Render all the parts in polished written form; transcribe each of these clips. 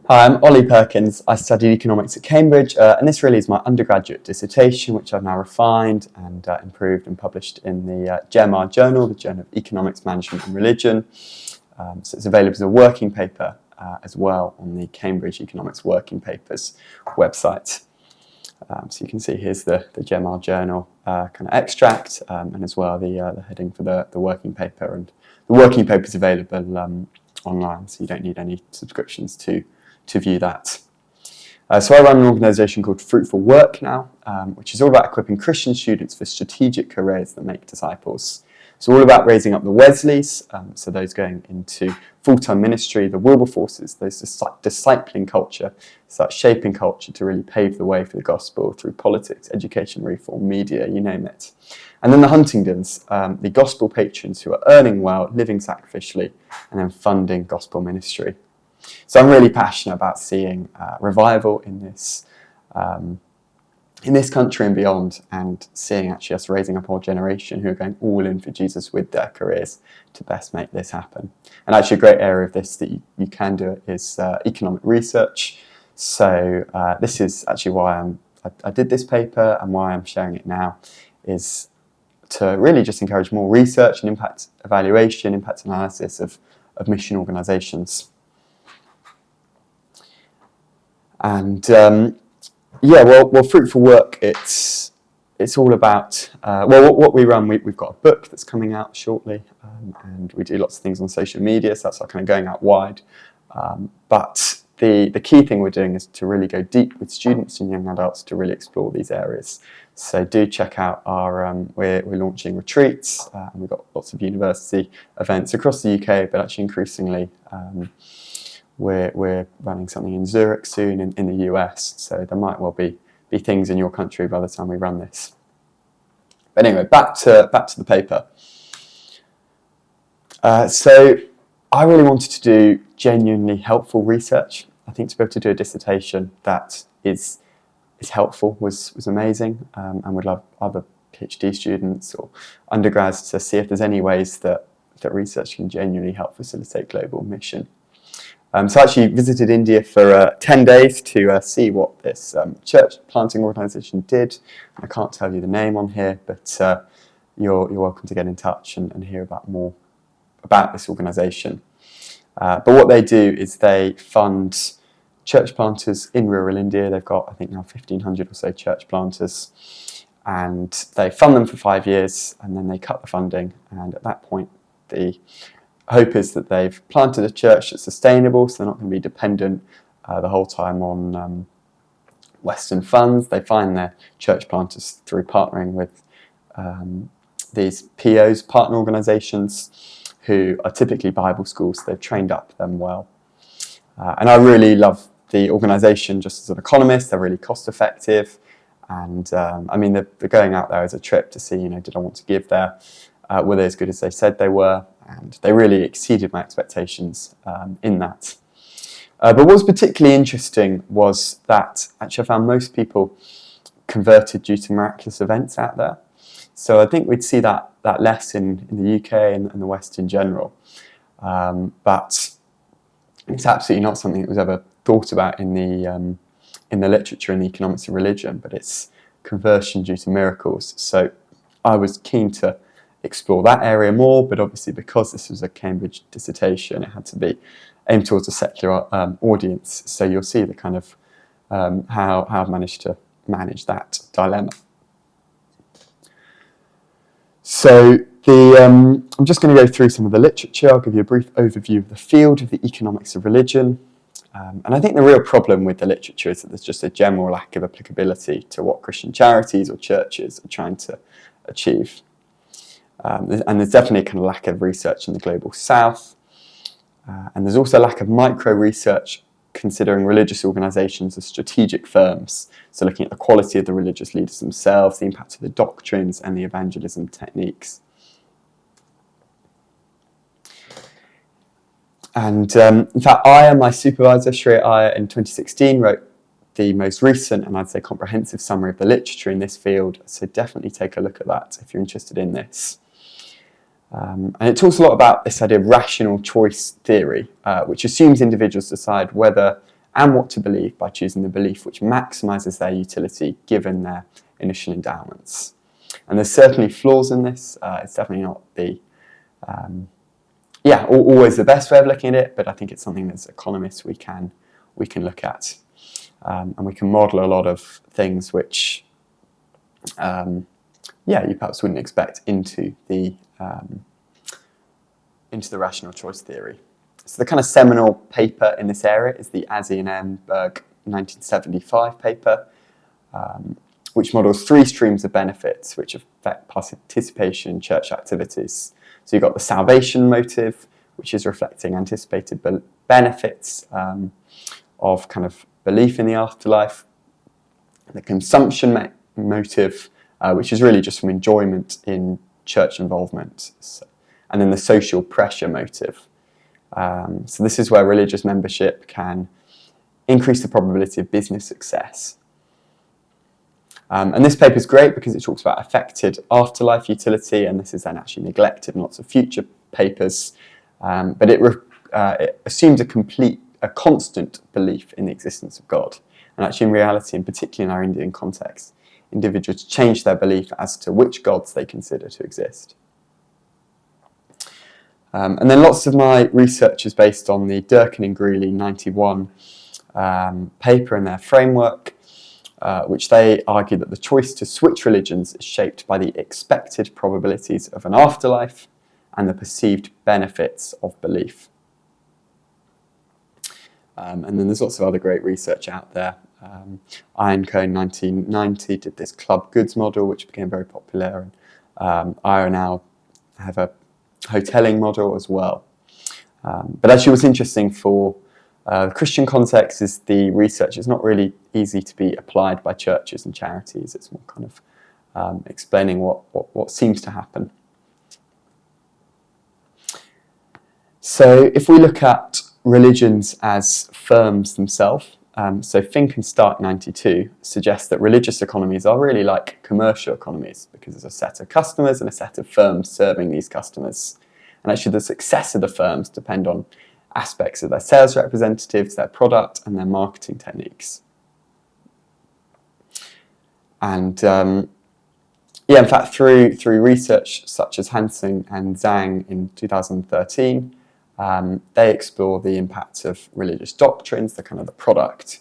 Hi, I'm Ollie Perkins. I studied economics at Cambridge, and this really is my undergraduate dissertation, which I've now refined and improved and published in the GEMR journal, the Journal of Economics, Management and Religion. So it's available as a working paper as well on the Cambridge Economics Working Papers website. So you can see here's the GEMR journal kind of extract, and as well the heading for the working paper. And the working paper is available online, so you don't need any subscriptions to view that. So I run an organisation called Fruitful Work now, which is all about equipping Christian students for strategic careers that make disciples. So all about raising up the Wesleys, so those going into full-time ministry, the Wilberforces, those discipling culture, so that shaping culture to really pave the way for the gospel through politics, education, reform, media, you name it. And then the Huntingdons, the gospel patrons who are earning well, living sacrificially, and then funding gospel ministry. So I'm really passionate about seeing revival in this country and beyond, and seeing actually us raising up a whole generation who are going all in for Jesus with their careers to best make this happen. And actually a great area of this that you can do is economic research. So this is actually why I did this paper, and why I'm sharing it now is to really just encourage more research and impact evaluation, impact analysis of mission organisations. And well, Fruitful Work, it's all about, what we run, we've got a book that's coming out shortly, and we do lots of things on social media, so that's kind of going out wide. But the key thing we're doing is to really go deep with students and young adults to really explore these areas. So do check out our, we're launching retreats, and we've got lots of university events across the UK, but actually increasingly, we're running something in Zurich soon in the US, so there might well be things in your country by the time we run this. But anyway, back to the paper. So I really wanted to do genuinely helpful research. I think to be able to do a dissertation that is helpful was amazing, and would love other PhD students or undergrads to see if there's any ways that research can genuinely help facilitate global mission. So I actually visited India for 10 days to see what this church planting organisation did. I can't tell you the name on here, but you're welcome to get in touch and hear more about this organisation. But what they do is they fund church planters in rural India. They've got, I think now 1,500 or so church planters, and they fund them for 5 years, and then they cut the funding, and at that point the hope is that they've planted a church that's sustainable, so they're not going to be dependent the whole time on Western funds. They find their church planters through partnering with these POs, partner organisations, who are typically Bible schools. They've trained up them well. And I really love the organisation just as an economist. They're really cost effective, and I mean they're going out there as a trip to see, did I want to give there? Were they as good as they said they were? And they really exceeded my expectations in that. But what was particularly interesting was that actually I found most people converted due to miraculous events out there. So I think we'd see that less in the UK and the West in general. But it's absolutely not something that was ever thought about in the literature in the economics of religion, but it's conversion due to miracles. So I was keen to explore that area more, but obviously because this was a Cambridge dissertation, it had to be aimed towards a secular audience. So you'll see the kind of how I've managed to manage that dilemma. So I'm just going to go through some of the literature. I'll give you a brief overview of the field of the economics of religion. And I think the real problem with the literature is that there's just a general lack of applicability to what Christian charities or churches are trying to achieve. And there's definitely a kind of lack of research in the global south. And there's also a lack of micro-research considering religious organisations as strategic firms. So looking at the quality of the religious leaders themselves, the impact of the doctrines and the evangelism techniques. And in fact, Aya, my supervisor, Shreya Aya, in 2016 wrote the most recent and I'd say comprehensive summary of the literature in this field. So definitely take a look at that if you're interested in this. And it talks a lot about this idea of rational choice theory, which assumes individuals decide whether and what to believe by choosing the belief which maximises their utility given their initial endowments. And there's certainly flaws in this. It's definitely not the always the best way of looking at it, but I think it's something as economists we can look at, and we can model a lot of things which you perhaps wouldn't expect into the rational choice theory. So the kind of seminal paper in this area is the Azzi and M. Berg 1975 paper, which models 3 streams of benefits which affect participation in church activities. So you've got the salvation motive, which is reflecting anticipated benefits of kind of belief in the afterlife. The consumption motive, which is really just from enjoyment in church involvement. And then the social pressure motive. So this is where religious membership can increase the probability of business success. And this paper is great because it talks about affected afterlife utility, and this is then actually neglected in lots of future papers. But it assumes a constant belief in the existence of God. And actually in reality, and particularly in our Indian context, individuals change their belief as to which gods they consider to exist. And then lots of my research is based on the Durkin and Greeley 91 paper and their framework, which they argue that the choice to switch religions is shaped by the expected probabilities of an afterlife and the perceived benefits of belief. And then there's lots of other great research out there. Ironcoe in 1990 did this club goods model, which became very popular. And I now have a hoteling model as well. But actually what's interesting for the Christian context is the research is not really easy to be applied by churches and charities. It's more kind of explaining what seems to happen. So if we look at religions as firms themselves, so Fink and Stark 92 suggests that religious economies are really like commercial economies because there's a set of customers and a set of firms serving these customers. And actually the success of the firms depend on aspects of their sales representatives, their product, and their marketing techniques. And in fact, through research such as Hansing and Zhang in 2013, they explore the impact of religious doctrines, the kind of the product.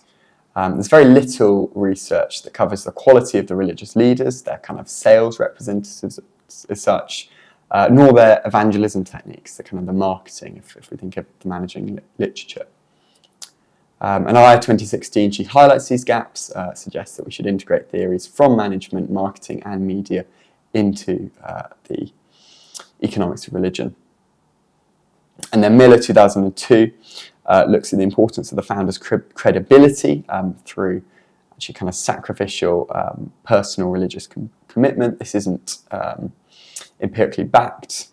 There's very little research that covers the quality of the religious leaders, their kind of sales representatives as such, nor their evangelism techniques, the kind of the marketing, if we think of the managing literature. And Aya 2016, she highlights these gaps, suggests that we should integrate theories from management, marketing and media into the economics of religion. And then Miller 2002 looks at the importance of the founder's credibility through actually kind of sacrificial personal religious commitment. This isn't empirically backed,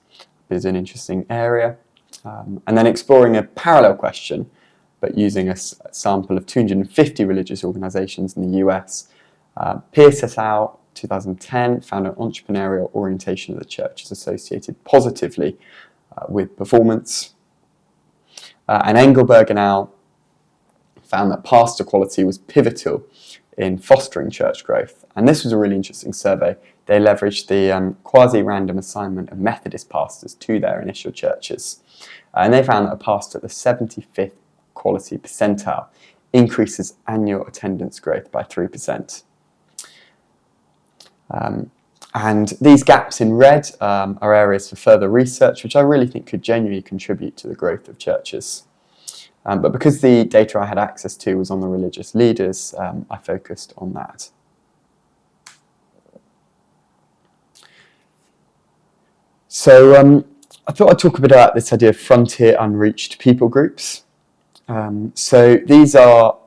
but is an interesting area. And then exploring a parallel question, but using a sample of 250 religious organisations in the US. Pierce et al. 2010 found an entrepreneurial orientation of the church is associated positively with performance. And Engelberg and al. Found that pastor quality was pivotal in fostering church growth. And this was a really interesting survey. They leveraged the quasi-random assignment of Methodist pastors to their initial churches. And they found that a pastor at the 75th quality percentile increases annual attendance growth by 3%. And these gaps in red are areas for further research, which I really think could genuinely contribute to the growth of churches. But because the data I had access to was on the religious leaders, I focused on that. So I thought I'd talk a bit about this idea of frontier unreached people groups. So these are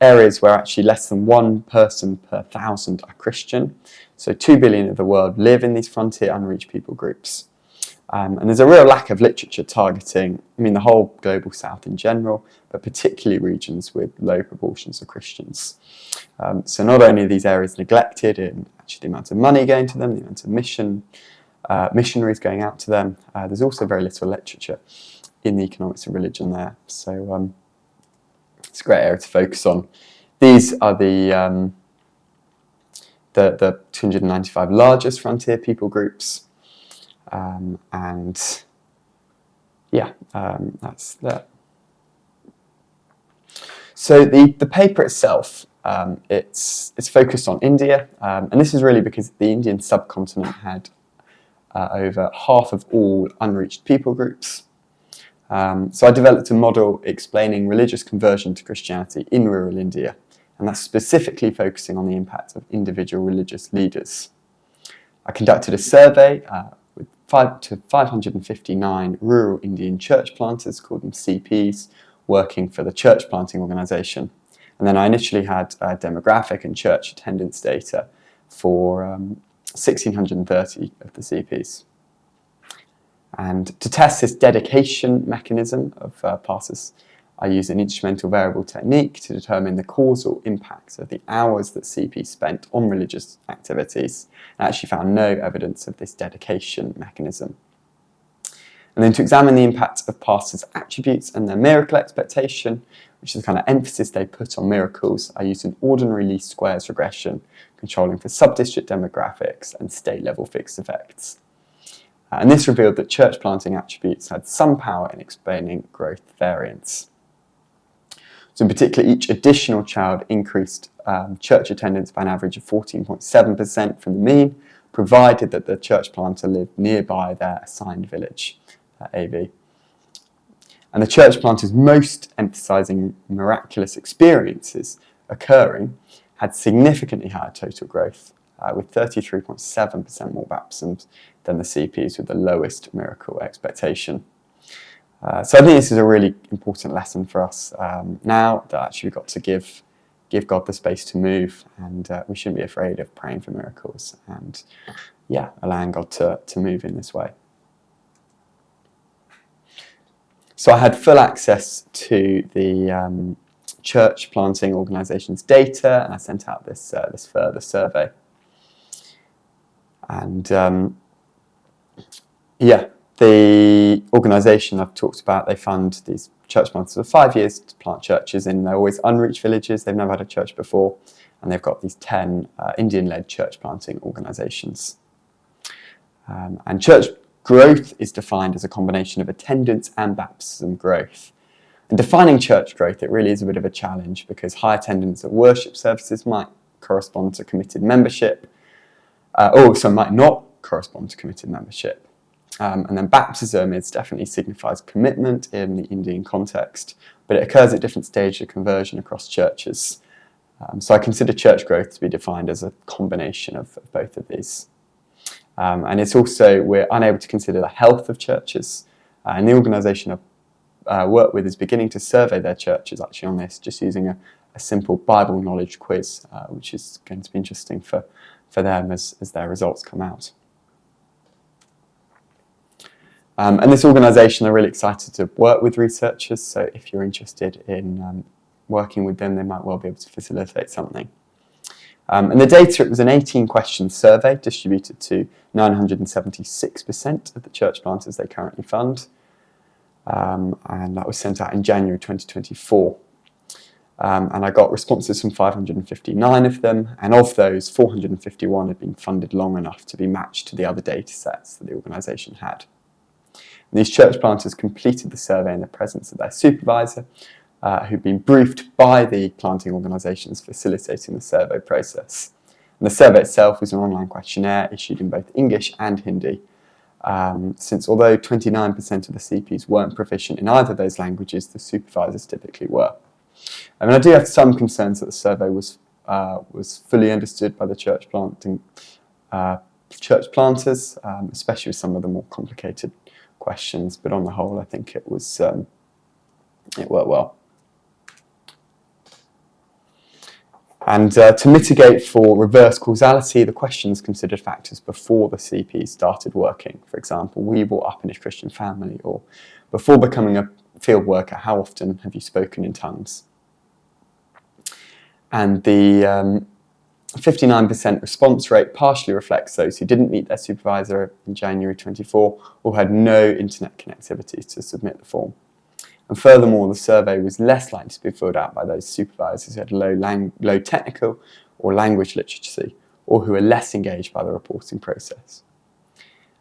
areas where actually less than 1 person per 1,000 are Christian. So 2 billion of the world live in these frontier unreached people groups. And there's a real lack of literature targeting, the whole global south in general, but particularly regions with low proportions of Christians. So not only are these areas neglected in actually the amount of money going to them, the amount of missionaries going out to them, there's also very little literature in the economics of religion there. So It's a great area to focus on. These are the 295 largest frontier people groups, and yeah, that's that. So the paper itself, it's focused on India, and this is really because the Indian subcontinent had over half of all unreached people groups. So I developed a model explaining religious conversion to Christianity in rural India, and that's specifically focusing on the impact of individual religious leaders. I conducted a survey with 559 rural Indian church planters, called them CPs, working for the church planting organisation. And then I initially had demographic and church attendance data for 1,630 of the CPs. And to test this dedication mechanism of pastors, I used an instrumental variable technique to determine the causal impact of the hours that CP spent on religious activities. I actually found no evidence of this dedication mechanism. And then to examine the impact of pastors' attributes and their miracle expectation, which is the kind of emphasis they put on miracles, I used an ordinary least squares regression, controlling for sub-district demographics and state-level fixed effects. And this revealed that church planting attributes had some power in explaining growth variance. So in particular, each additional child increased church attendance by an average of 14.7% from the mean, provided that the church planter lived nearby their assigned village, AV. And the church planters most emphasising miraculous experiences occurring had significantly higher total growth, with 33.7% more baptisms than the CPs with the lowest miracle expectation. So I think this is a really important lesson for us now, that actually we've got to give God the space to move, and we shouldn't be afraid of praying for miracles and allowing God to move in this way. So I had full access to the church planting organisation's data, and I sent out this further survey. And the organisation I've talked about, they fund these church planters for 5 years to plant churches in they're always unreached villages. They've never had a church before, and they've got these 10 Indian-led church planting organisations. And church growth is defined as a combination of attendance and baptism growth. And defining church growth, it really is a bit of a challenge, because high attendance at worship services might correspond to committed membership, might not correspond to committed membership. And then baptism definitely signifies commitment in the Indian context, but it occurs at different stages of conversion across churches. So I consider church growth to be defined as a combination of both of these. And it's also, we're unable to consider the health of churches. And the organisation I work with is beginning to survey their churches actually on this, just using a simple Bible knowledge quiz, which is going to be interesting for them as their results come out. And this organisation are really excited to work with researchers, so if you're interested in working with them, they might well be able to facilitate something. And the data, it was an 18-question survey distributed to 976% of the church planters they currently fund, and that was sent out in January 2024. And I got responses from 559 of them, and of those, 451 had been funded long enough to be matched to the other data sets that the organisation had. And these church planters completed the survey in the presence of their supervisor, who'd been briefed by the planting organisations facilitating the survey process. And the survey itself was an online questionnaire issued in both English and Hindi, since although 29% of the CPs weren't proficient in either of those languages, the supervisors typically were. I mean, I do have some concerns that the survey was fully understood by the church planters, especially with some of the more complicated questions. But on the whole, I think it worked well. And to mitigate for reverse causality, the questions considered factors before the CP started working. For example, were you brought up in a Christian family? Or before becoming a field worker, how often have you spoken in tongues? And the 59% response rate partially reflects those who didn't meet their supervisor in January 24 or had no internet connectivity to submit the form. And furthermore, the survey was less likely to be filled out by those supervisors who had low technical or language literacy, or who were less engaged by the reporting process.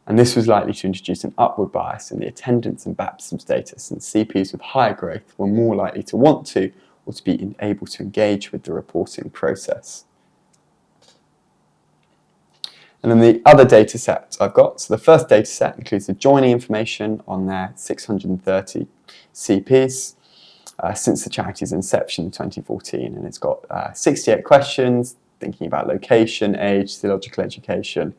And this was likely to introduce an upward bias in the attendance and baptism status, since CPs with higher growth were more likely to want to or to be able to engage with the reporting process. And then the other data set I've got, so the first data set includes the joining information on their 630 CPs since the charity's inception in 2014, and it's got 68 questions thinking about location, age, theological education,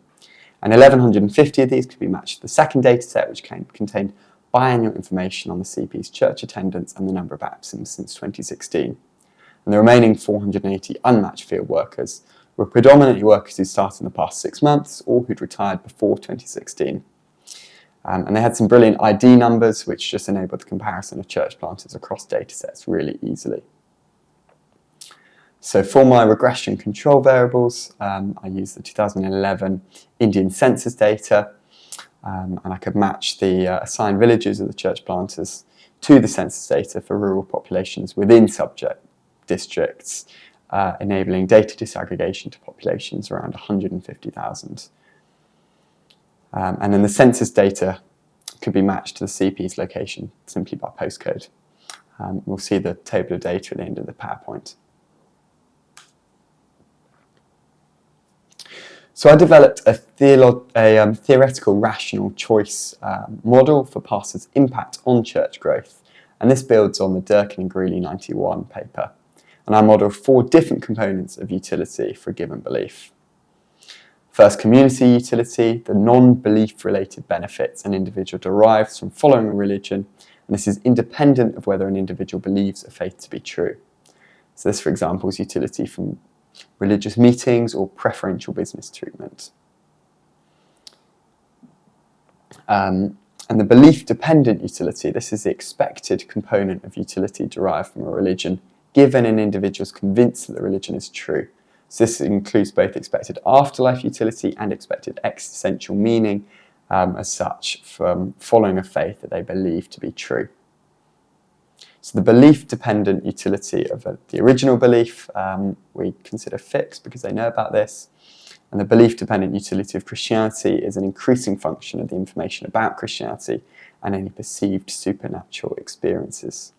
and 1,150 of these could be matched to the second data set, which contained biannual information on the CP's church attendance and the number of baptisms since 2016. And the remaining 480 unmatched field workers were predominantly workers who started in the past 6 months or who'd retired before 2016. And they had some brilliant ID numbers, which just enabled the comparison of church planters across datasets really easily. So for my regression control variables, I used the 2011 Indian census data, and I could match the assigned villages of the church planters to the census data for rural populations within subject districts, enabling data disaggregation to populations around 150,000. And then the census data could be matched to the CP's location simply by postcode. We'll see the table of data at the end of the PowerPoint. So I developed a theoretical rational choice model for pastors' impact on church growth, and this builds on the Durkin and Greeley 91 paper. And I modelled 4 different components of utility for a given belief. First, community utility, the non-belief related benefits an individual derives from following a religion, and this is independent of whether an individual believes a faith to be true. So this, for example, is utility from religious meetings or preferential business treatment. And the belief-dependent utility, this is the expected component of utility derived from a religion, given an individual is convinced that the religion is true. So this includes both expected afterlife utility and expected existential meaning as such from following a faith that they believe to be true. So the belief-dependent utility of the original belief we consider fixed because they know about this, and the belief-dependent utility of Christianity is an increasing function of the information about Christianity and any perceived supernatural experiences.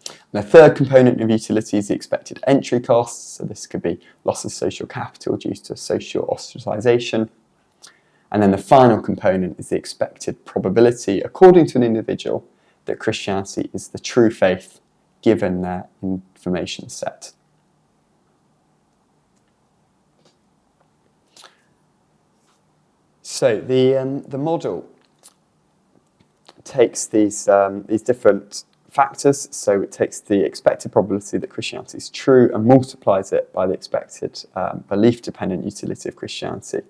And the third component of utility is the expected entry costs, so this could be loss of social capital due to social ostracisation. And then the final component is the expected probability, according to an individual, that Christianity is the true faith given their information set. So the model takes these different factors, so it takes the expected probability that Christianity is true and multiplies it by the expected belief-dependent utility of Christianity.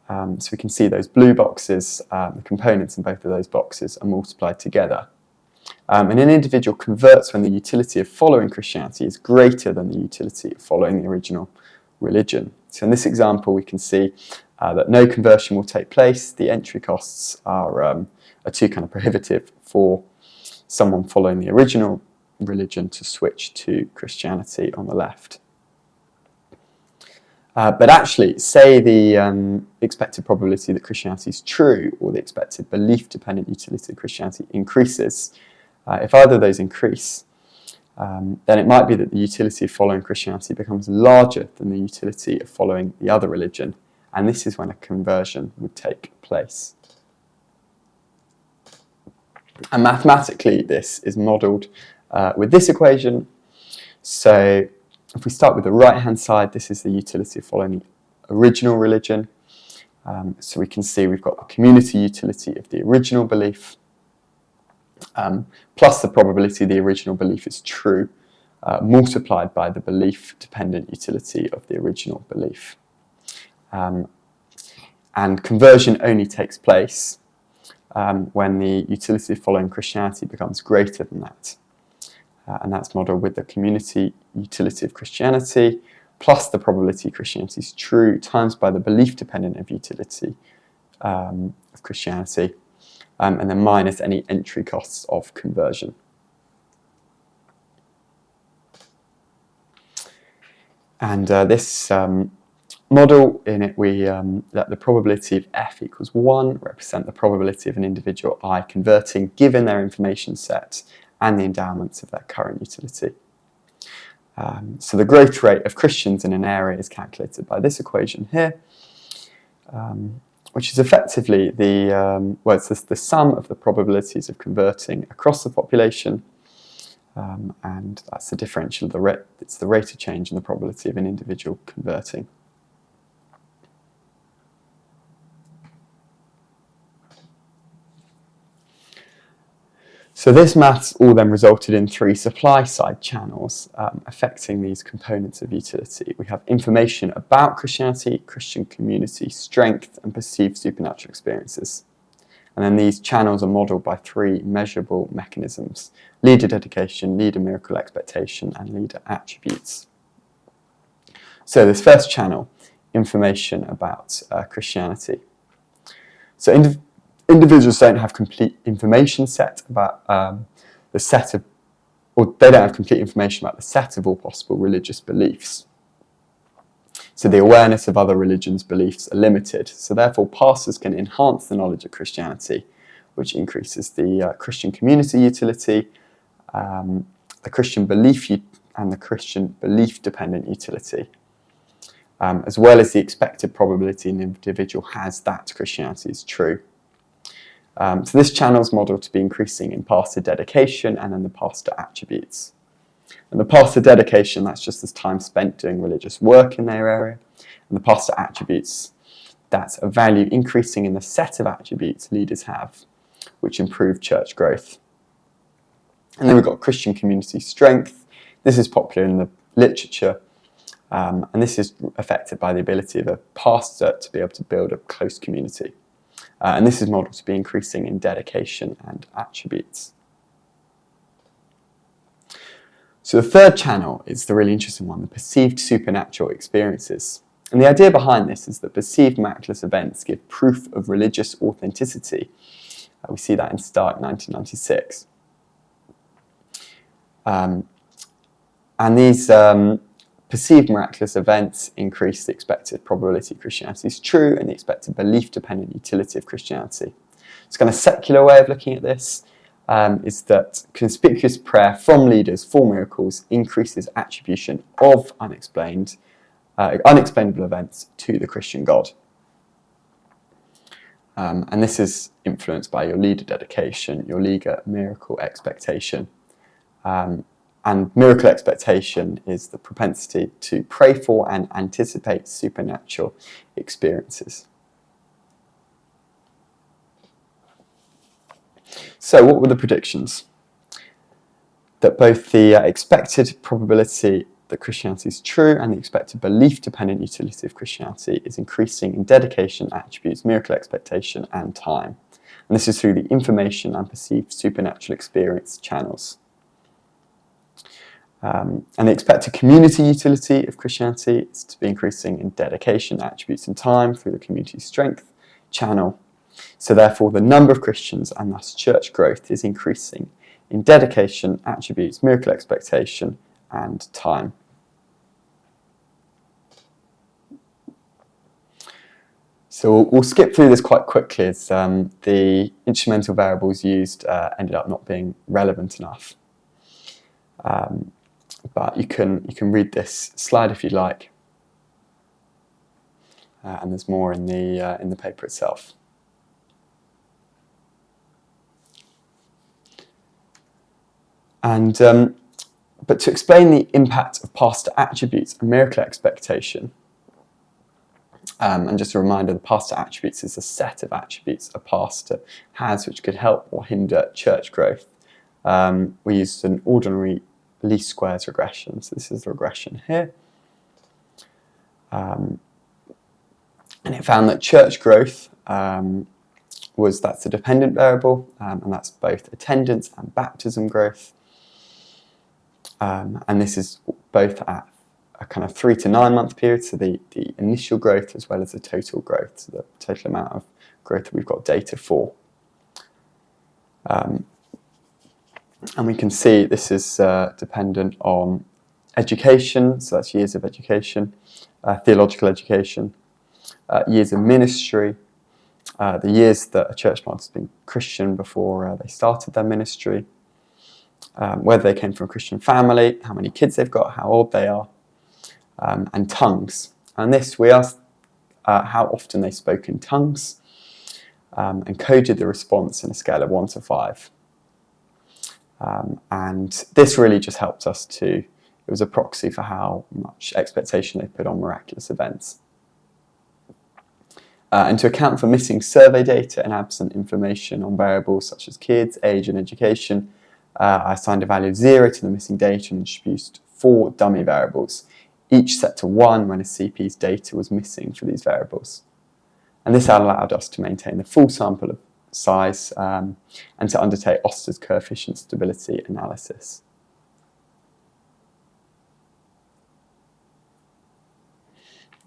So we can see those blue boxes, the components in both of those boxes are multiplied together. And an individual converts when the utility of following Christianity is greater than the utility of following the original religion. So in this example, we can see that no conversion will take place. The entry costs are too kind of prohibitive for someone following the original religion to switch to Christianity on the left. But actually, say the expected probability that Christianity is true or the expected belief-dependent utility of Christianity increases. If either of those increase, then it might be that the utility of following Christianity becomes larger than the utility of following the other religion, and this is when a conversion would take place. And mathematically, this is modelled with this equation. So if we start with the right-hand side, this is the utility of following the original religion. So we can see we've got the community utility of the original belief, plus the probability the original belief is true, multiplied by the belief-dependent utility of the original belief. And conversion only takes place when the utility of following Christianity becomes greater than that. And that's modelled with the community utility of Christianity plus the probability Christianity is true times by the belief-dependent of utility of Christianity. and then minus any entry costs of conversion. And this model, in it we let the probability of f equals 1 represent the probability of an individual I converting given their information set and the endowments of their current utility. So the growth rate of Christians in an area is calculated by this equation here, which is effectively it's the sum of the probabilities of converting across the population, and that's the differential of the rate. It's the rate of change in the probability of an individual converting. So this maths all then resulted in 3 supply-side channels affecting these components of utility. We have information about Christianity, Christian community, strength, and perceived supernatural experiences. And then these channels are modelled by 3 measurable mechanisms: leader dedication, leader miracle expectation, and leader attributes. So this first channel, information about Christianity. So individuals don't have complete information set about they don't have complete information about the set of all possible religious beliefs. So the awareness of other religions' beliefs are limited. So therefore, pastors can enhance the knowledge of Christianity, which increases the Christian community utility, the Christian belief and the Christian belief-dependent utility, as well as the expected probability an individual has that Christianity is true. So this channel is modelled to be increasing in pastor dedication and then the pastor attributes. And the pastor dedication, that's just this time spent doing religious work in their area. And the pastor attributes, that's a value increasing in the set of attributes leaders have, which improve church growth. And then we've got Christian community strength. This is popular in the literature, and this is affected by the ability of a pastor to be able to build a close community. And this is modelled to be increasing in dedication and attributes. So the third channel is the really interesting one, the perceived supernatural experiences. And the idea behind this is that perceived miraculous events give proof of religious authenticity. We see that in Stark 1996. And these perceived miraculous events increase the expected probability Christianity is true and the expected belief-dependent utility of Christianity. It's kind of secular way of looking at this is that conspicuous prayer from leaders for miracles increases attribution of unexplainable events to the Christian God. And this is influenced by your leader dedication, your leader miracle expectation. And miracle expectation is the propensity to pray for and anticipate supernatural experiences. So what were the predictions? That both the expected probability that Christianity is true and the expected belief-dependent utility of Christianity is increasing in dedication, attributes, miracle expectation, and time. And this is through the information and perceived supernatural experience channels. And the expected community utility of Christianity is to be increasing in dedication, attributes, and time through the community strength channel. So therefore, the number of Christians and thus church growth is increasing in dedication, attributes, miracle expectation, and time. So we'll skip through this quite quickly as the instrumental variables used ended up not being relevant enough. But you can read this slide if you'd like, and there's more in the paper itself. And but to explain the impact of pastor attributes and miracle expectation, and just a reminder, the pastor attributes is a set of attributes a pastor has which could help or hinder church growth. We used an ordinary least squares regression. So this is the regression here. And it found that church growth that's a dependent variable, and that's both attendance and baptism growth. And this is both at a kind of 3 to 9 month period, so the initial growth as well as the total growth, so the total amount of growth that we've got data for. And we can see this is dependent on education, so that's years of education, theological education, years of ministry, the years that a church plant has been Christian before they started their ministry, whether they came from a Christian family, how many kids they've got, how old they are, and tongues. And this, we asked how often they spoke in tongues, and coded the response in a scale of 1 to 5. And this really just helped us it was a proxy for how much expectation they put on miraculous events. And to account for missing survey data and absent information on variables such as kids, age and education, I assigned a value of 0 to the missing data and introduced 4 dummy variables, each set to 1 when a CP's data was missing for these variables. And this allowed us to maintain the full sample of size and to undertake Oster's coefficient stability analysis.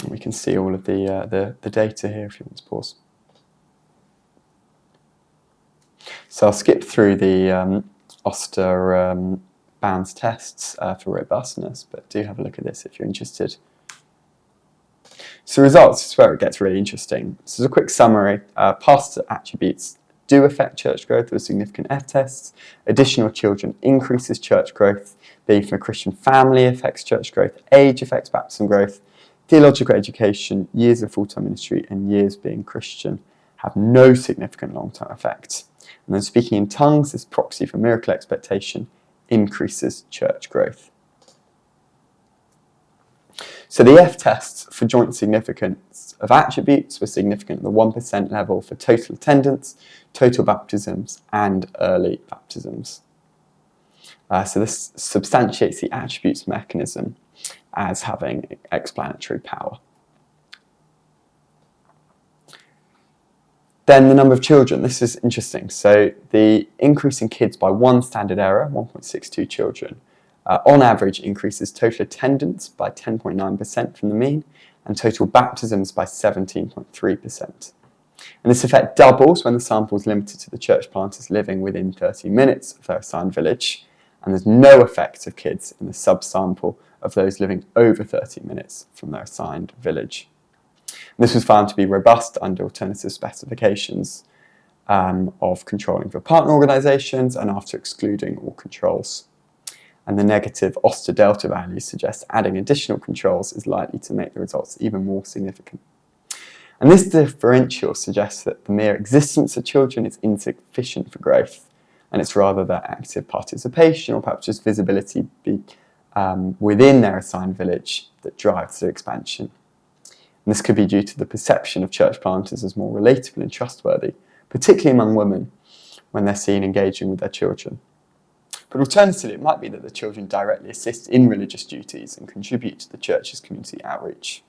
And we can see all of the data here if you want to pause. So I'll skip through the Oster bounds tests for robustness, but do have a look at this if you're interested. So results is where it gets really interesting. So as a quick summary, past attributes do affect church growth with significant F-tests. Additional children increases church growth. Being from a Christian family affects church growth. Age affects baptism growth. Theological education, years of full-time ministry, and years being Christian have no significant long-term effects. And then speaking in tongues, this proxy for miracle expectation increases church growth. So the F-tests for joint significance of attributes were significant at the 1% level for total attendance, total baptisms, and early baptisms. So this substantiates the attributes mechanism as having explanatory power. Then the number of children, this is interesting. So the increase in kids by 1 standard error, 1.62 children, on average increases total attendance by 10.9% from the mean and total baptisms by 17.3%. And this effect doubles when the sample is limited to the church planters living within 30 minutes of their assigned village, and there's no effect of kids in the subsample of those living over 30 minutes from their assigned village. And this was found to be robust under alternative specifications of controlling for partner organisations and after excluding all controls. And the negative Oster delta values suggest adding additional controls is likely to make the results even more significant. And this differential suggests that the mere existence of children is insufficient for growth, and it's rather that active participation or perhaps just visibility within their assigned village that drives their expansion. And this could be due to the perception of church planters as more relatable and trustworthy, particularly among women, when they're seen engaging with their children. But alternatively, it might be that the children directly assist in religious duties and contribute to the church's community outreach.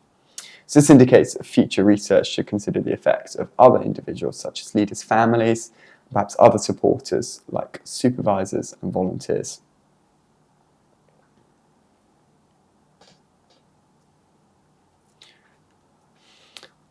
So this indicates that future research should consider the effects of other individuals, such as leaders' families, perhaps other supporters like supervisors and volunteers.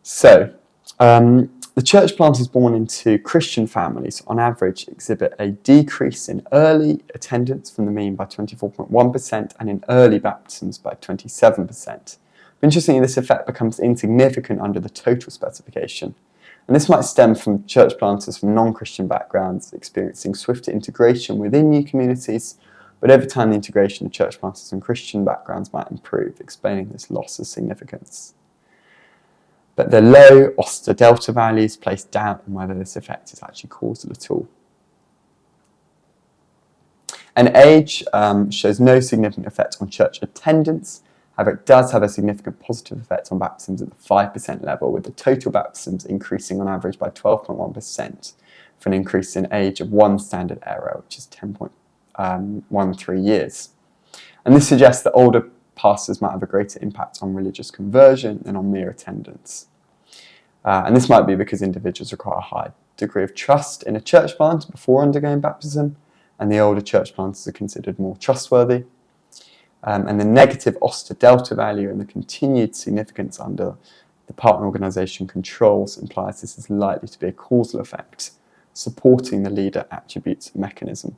So, the church planters born into Christian families on average exhibit a decrease in early attendance from the mean by 24.1% and in early baptisms by 27%. But interestingly, this effect becomes insignificant under the total specification. And this might stem from church planters from non-Christian backgrounds experiencing swifter integration within new communities, but over time the integration of church planters and Christian backgrounds might improve, explaining this loss of significance. But the low Oster delta values place doubt on whether this effect is actually causal at all. And age shows no significant effect on church attendance. However, it does have a significant positive effect on baptisms at the 5% level, with the total baptisms increasing on average by 12.1% for an increase in age of 1 standard error, which is 10.13 years. And this suggests that older pastors might have a greater impact on religious conversion than on mere attendance. And this might be because individuals require a high degree of trust in a church plant before undergoing baptism, and the older church planters are considered more trustworthy. And the negative Oster delta value and the continued significance under the partner organisation controls implies this is likely to be a causal effect. supporting the leader attributes mechanism.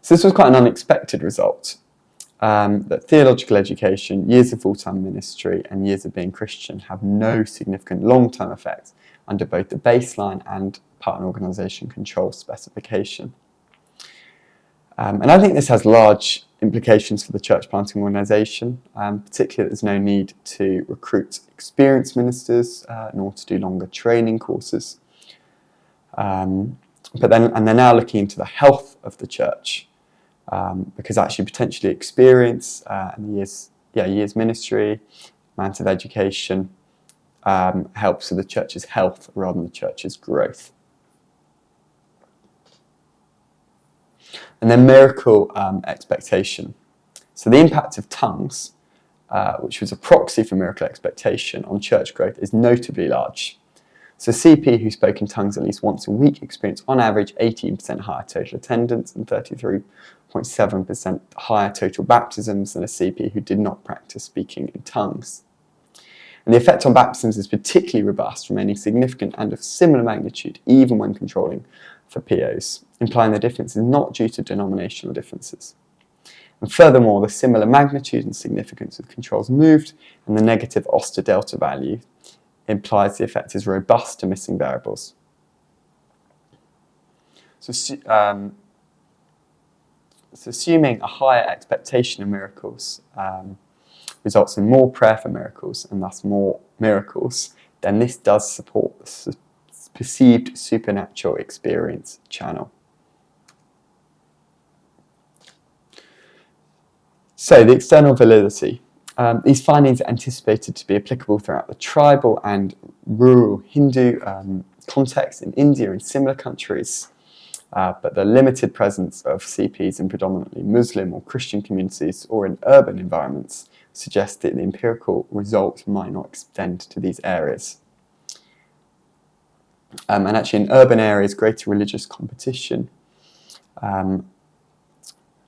So this was quite an unexpected result, that theological education, years of full-time ministry and years of being Christian have no significant long-term effects under both the baseline and partner organisation control specification. And I think this has large implications for the church planting organisation, particularly that there's no need to recruit experienced ministers nor to do longer training courses. And they're now looking into the health of the church, because actually potentially experience and years ministry, amount of education helps with the church's health rather than the church's growth. And then miracle expectation. So the impact of tongues, which was a proxy for miracle expectation on church growth, is notably large. So CP who spoke in tongues at least once a week experienced on average 18% higher total attendance and 33.7% higher total baptisms than a CP who did not practice speaking in tongues. And the effect on baptisms is particularly robust, remaining significant and of similar magnitude even when controlling for POs, implying the difference is not due to denominational differences. And furthermore, the similar magnitude and significance of controls moved and the negative Oster delta value implies the effect is robust to missing variables. So assuming a higher expectation of miracles results in more prayer for miracles and thus more miracles, then this does support the perceived supernatural experience channel. So the external validity. These findings are anticipated to be applicable throughout the tribal and rural Hindu context in India and similar countries, but the limited presence of CPs in predominantly Muslim or Christian communities or in urban environments suggests that the empirical results might not extend to these areas. And actually in urban areas, greater religious competition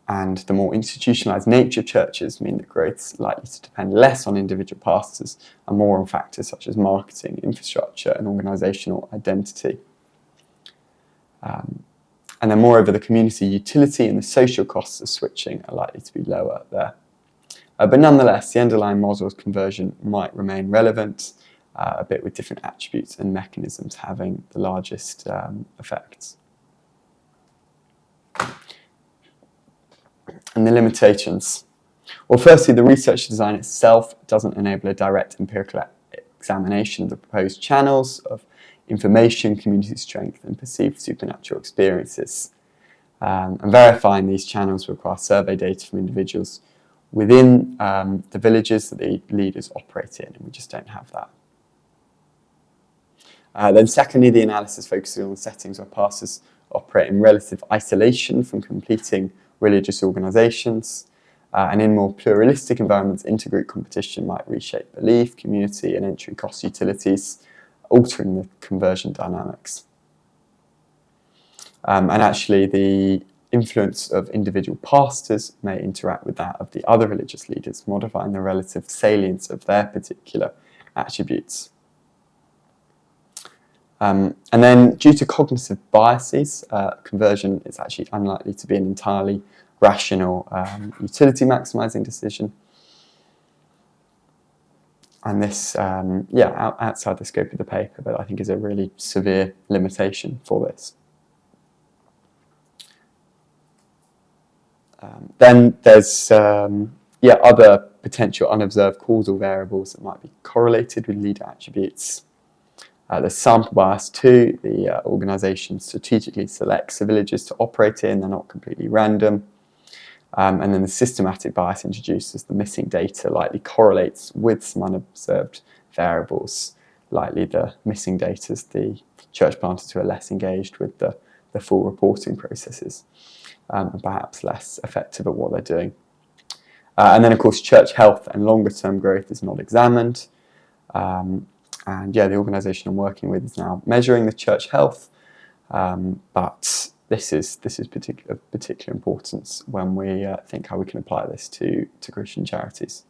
and the more institutionalised nature of churches mean that growth is likely to depend less on individual pastors and more on factors such as marketing, infrastructure and organisational identity. And then moreover, the community utility and the social costs of switching are likely to be lower there. But nonetheless, the underlying model of conversion might remain relevant, a bit with different attributes and mechanisms having the largest effects. And the limitations. Well, firstly, the research design itself doesn't enable a direct empirical examination of the proposed channels of information, community strength, and perceived supernatural experiences. And verifying these channels require survey data from individuals within the villages that the leaders operate in, and we just don't have that. Then secondly, the analysis focuses on settings where pastors operate in relative isolation from completing religious organisations, and in more pluralistic environments, intergroup competition might reshape belief, community and entry cost utilities, altering the conversion dynamics. And actually the influence of individual pastors may interact with that of the other religious leaders, modifying the relative salience of their particular attributes. And then due to cognitive biases, conversion is actually unlikely to be an entirely rational utility maximising decision. And this, outside the scope of the paper, but I think is a really severe limitation for this. Then there's other potential unobserved causal variables that might be correlated with leader attributes. There's sample bias too. The organisation strategically selects the villages to operate in, they're not completely random. And then the systematic bias introduced as the missing data likely correlates with some unobserved variables, likely the missing data is the church planters who are less engaged with the full reporting processes and perhaps less effective at what they're doing. And then of course church health and longer term growth is not examined. And the organisation I'm working with is now measuring the church health, but this is of particular importance when we think how we can apply this to Christian charities.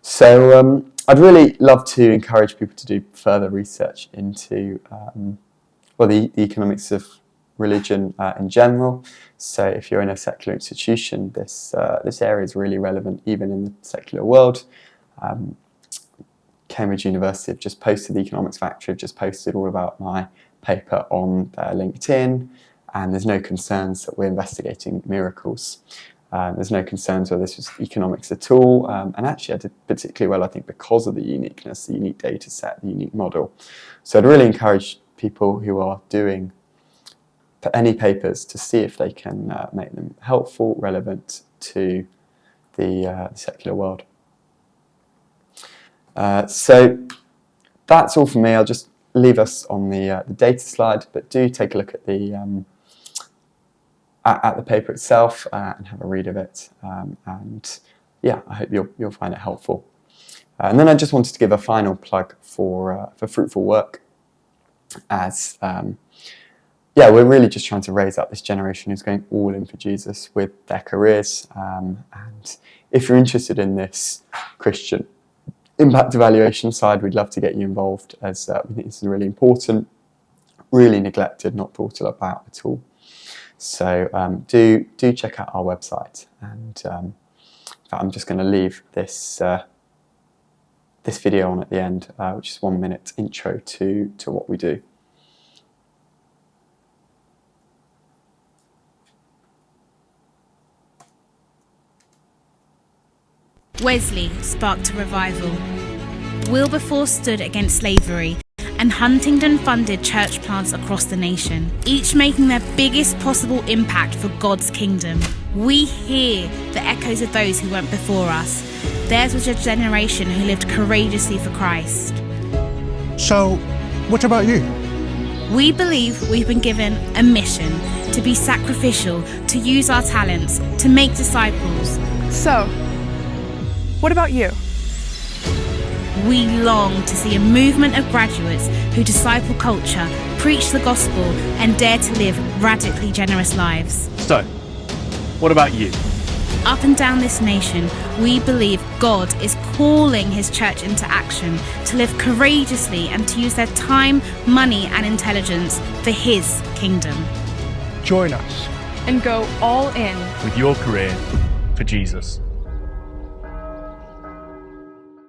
So I'd really love to encourage people to do further research into the economics of religion in general. So if you're in a secular institution, this area is really relevant even in the secular world. Cambridge University have just posted, the Economics Factory have just posted all about my paper on their LinkedIn, and there's no concerns that we're investigating miracles. There's no concerns whether this was economics at all, and actually I did particularly well, I think, because of the uniqueness, the unique data set, the unique model. So I'd really encourage people who are doing any papers to see if they can make them helpful, relevant to the secular world. So that's all from me. I'll just leave us on the data slide, but do take a look at the paper itself and have a read of it. And yeah, I hope you'll find it helpful. And then I just wanted to give a final plug for fruitful work, as we're really just trying to raise up this generation who's going all in for Jesus with their careers. And if you're interested in this Christian impact evaluation side, we'd love to get you involved, as we think this is really important, really neglected, not thought about at all. So do check out our website, and I'm just going to leave this this video on at the end, which is 1 minute intro to what we do. Wesley sparked a revival. Wilberforce stood against slavery, and Huntingdon funded church plants across the nation, each making their biggest possible impact for God's kingdom. We hear the echoes of those who went before us. Theirs was a generation who lived courageously for Christ. So, what about you? We believe we've been given a mission to be sacrificial, to use our talents, to make disciples. So, what about you? We long to see a movement of graduates who disciple culture, preach the gospel, and dare to live radically generous lives. So, what about you? Up and down this nation, we believe God is calling His church into action, to live courageously and to use their time, money, and intelligence for His kingdom. Join us And go all in With your career for Jesus.